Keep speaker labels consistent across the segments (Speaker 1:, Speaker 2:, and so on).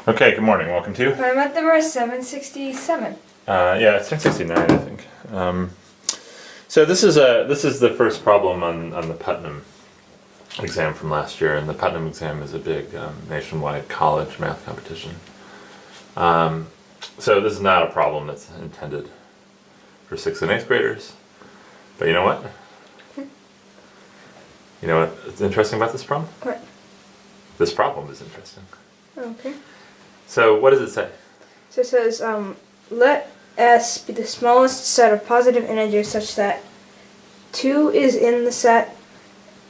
Speaker 1: Okay, good morning. Welcome to.
Speaker 2: FamilyMath767.
Speaker 1: Yeah, it's 1069, I think. So this is the first problem on the Putnam exam from last year, and the Putnam exam is a big nationwide college math competition. So this is not a problem that's intended for 6th and 8th graders, but you know what? You know what's interesting about this problem?
Speaker 2: What?
Speaker 1: This problem is interesting.
Speaker 2: Okay.
Speaker 1: So what does it say?
Speaker 2: So it says, let S be the smallest set of positive integers such that 2 is in the set,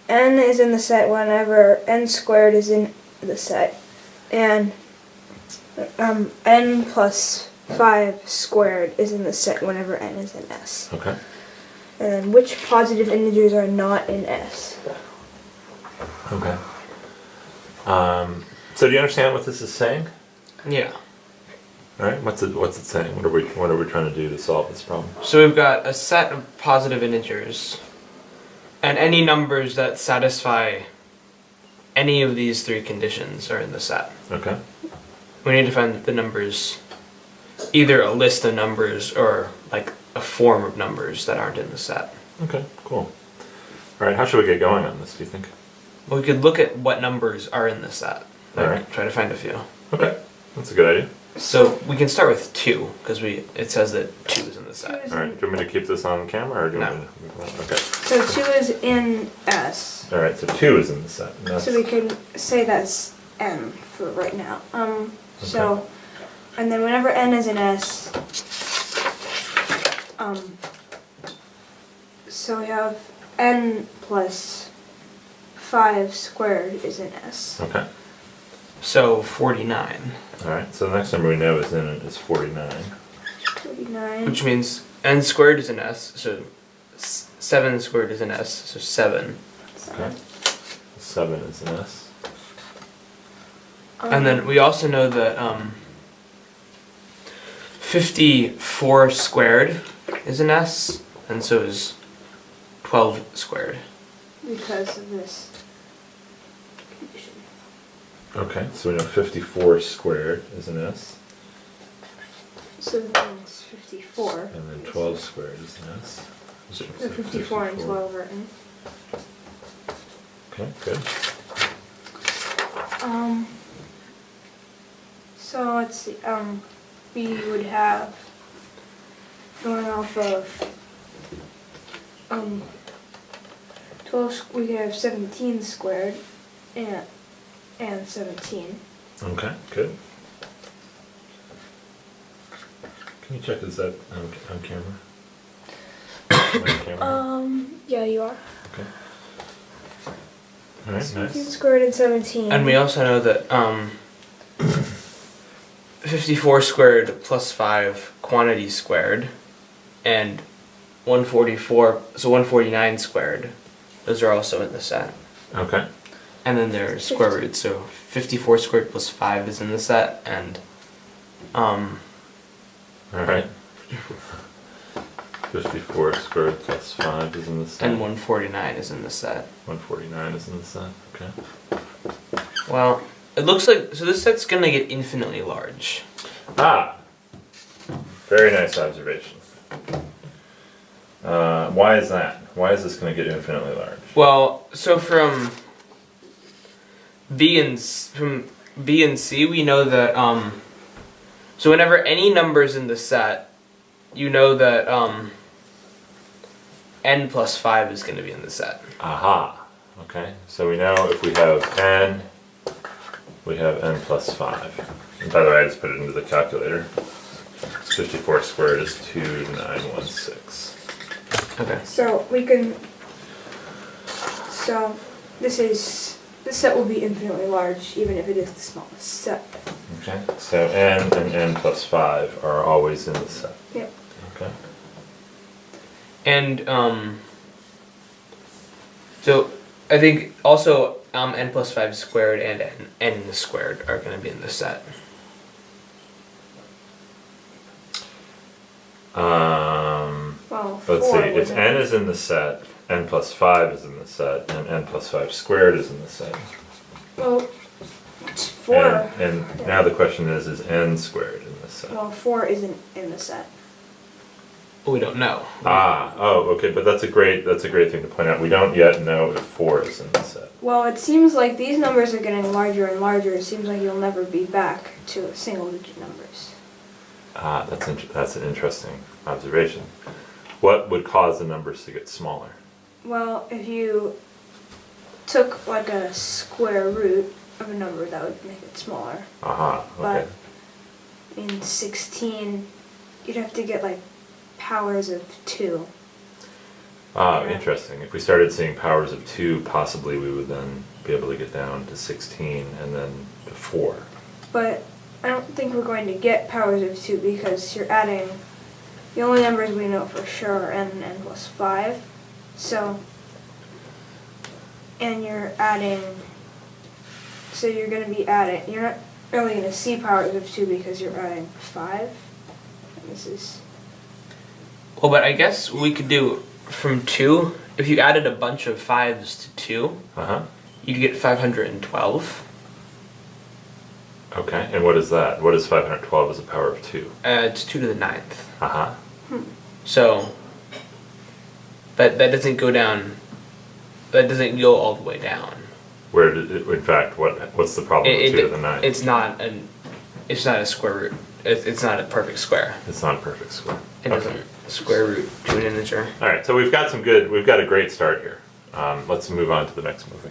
Speaker 2: n is in the set whenever n squared is in the set, and n plus 5 squared is in the set whenever n is in S.
Speaker 1: Okay.
Speaker 2: And then which positive integers are not in S?
Speaker 1: Okay. So do you understand what this is saying?
Speaker 3: Yeah.
Speaker 1: All right. What's it saying? What are we trying to do to solve this problem?
Speaker 3: So we've got a set of positive integers, and any numbers that satisfy any of these three conditions are in the set.
Speaker 1: Okay.
Speaker 3: We need to find the numbers, either a list of numbers or like a form of numbers that aren't in the set.
Speaker 1: Okay. Cool. All right. How should we get going on this? Do you think?
Speaker 3: Well, we could look at what numbers are in the set. Like,
Speaker 1: Alright.
Speaker 3: try to find a few.
Speaker 1: Okay. That's a good idea.
Speaker 3: So we can start with 2 because it says that 2 is in the set.
Speaker 1: All right. Do you want me to keep this on camera or do you want me to? Okay.
Speaker 2: So 2 is in S.
Speaker 1: All right. So 2 is in the set. And that's,
Speaker 2: So we can say that's n for right now. So, and then whenever n is in S, so we have n plus 5 squared is in S.
Speaker 1: okay.
Speaker 3: So 49,
Speaker 1: All right. So the next number we know is 49.
Speaker 2: 49.
Speaker 3: which means n squared is in S, so 7 squared is in S, so 7.
Speaker 1: Okay. 7 is in S.
Speaker 3: And then we also know that 54 squared is an S, and so is 12 squared.
Speaker 2: Because of this condition.
Speaker 1: Okay. So we know 54 squared is an S,
Speaker 2: So then it's 54.
Speaker 1: and then 12 squared is an S.
Speaker 2: So 54 and 12 are in.
Speaker 1: Okay. Good.
Speaker 2: So let's see, we would have, going off of, 12, we could have 17 squared, and 17.
Speaker 1: Okay. Good. Can you check is that on camera? Am I on camera?
Speaker 2: Yeah, you are.
Speaker 1: Okay. All right.
Speaker 2: 17
Speaker 1: Nice.
Speaker 2: squared and 17.
Speaker 3: And we also know that 54 squared plus 5 quantity squared, and 144, so 149 squared, those are also in the set.
Speaker 1: Okay.
Speaker 3: And then there's square roots, so 54 squared plus 5 is in the set, and
Speaker 1: All right. 54 squared plus 5 is in the set.
Speaker 3: and 149 is in the set.
Speaker 1: 149 is in the set. Okay.
Speaker 3: Well, it looks like, so this set's gonna get infinitely large.
Speaker 1: Ah. Very nice observation. Why is that? Why is this going to get infinitely large?
Speaker 3: Well, so from B and C, we know that so whenever any number's in the set, you know that n plus 5 is going to be in the set.
Speaker 1: Aha. Okay. So we know if we have n, we have n plus 5. And by the way, I just put it into the calculator. 54 squared is 2916.
Speaker 3: Okay.
Speaker 2: So we can, so this set will be infinitely large, even if it is the smallest set.
Speaker 1: Okay. So n and n plus 5 are always in the set.
Speaker 2: Yep.
Speaker 1: Okay.
Speaker 3: And so I think also n plus 5 squared and n squared are going to be in the set.
Speaker 2: Well,
Speaker 1: Let's
Speaker 2: 4
Speaker 1: see. If
Speaker 2: wouldn't.
Speaker 1: n is in the set, n plus 5 is in the set, and n plus 5 squared is in the set.
Speaker 2: Well, it's 4.
Speaker 1: And now the question is n squared in this set?
Speaker 2: Well, 4 isn't in the set.
Speaker 3: We don't know.
Speaker 1: Okay, but that's a great thing to point out. We don't yet know if 4 is in the set.
Speaker 2: Well, it seems like these numbers are getting larger and larger. It seems like you'll never be back to single-digit numbers.
Speaker 1: That's an interesting observation. What would cause the numbers to get smaller?
Speaker 2: Well, if you took like a square root of a number, that would make it smaller.
Speaker 1: Okay.
Speaker 2: But in 16, you'd have to get like powers of 2. Yeah.
Speaker 1: Interesting. If we started seeing powers of 2, possibly we would then be able to get down to 16 and then to 4.
Speaker 2: But I don't think we're going to get powers of 2 because you're adding, the only numbers we know for sure are n and n plus 5. So, and you're adding, so you're going to be adding, you're not really going to see powers of 2 because you're adding 5. And this is,
Speaker 3: Well, but I guess we could do from 2, if you added a bunch of 5s to 2, you'd get 512.
Speaker 1: Okay, and what is that? What is 512 as a power of 2?
Speaker 3: It's 2 to the 9th. So, that doesn't go down, that doesn't go all the way down.
Speaker 1: Where did it, in fact, what's the problem with 2 to the 9th?
Speaker 3: It's not a square root. It's not a perfect square.
Speaker 1: It's not a perfect square.
Speaker 3: It doesn't square root to an integer.
Speaker 1: All right, so we've got a great start here. Let's move on to the next movie.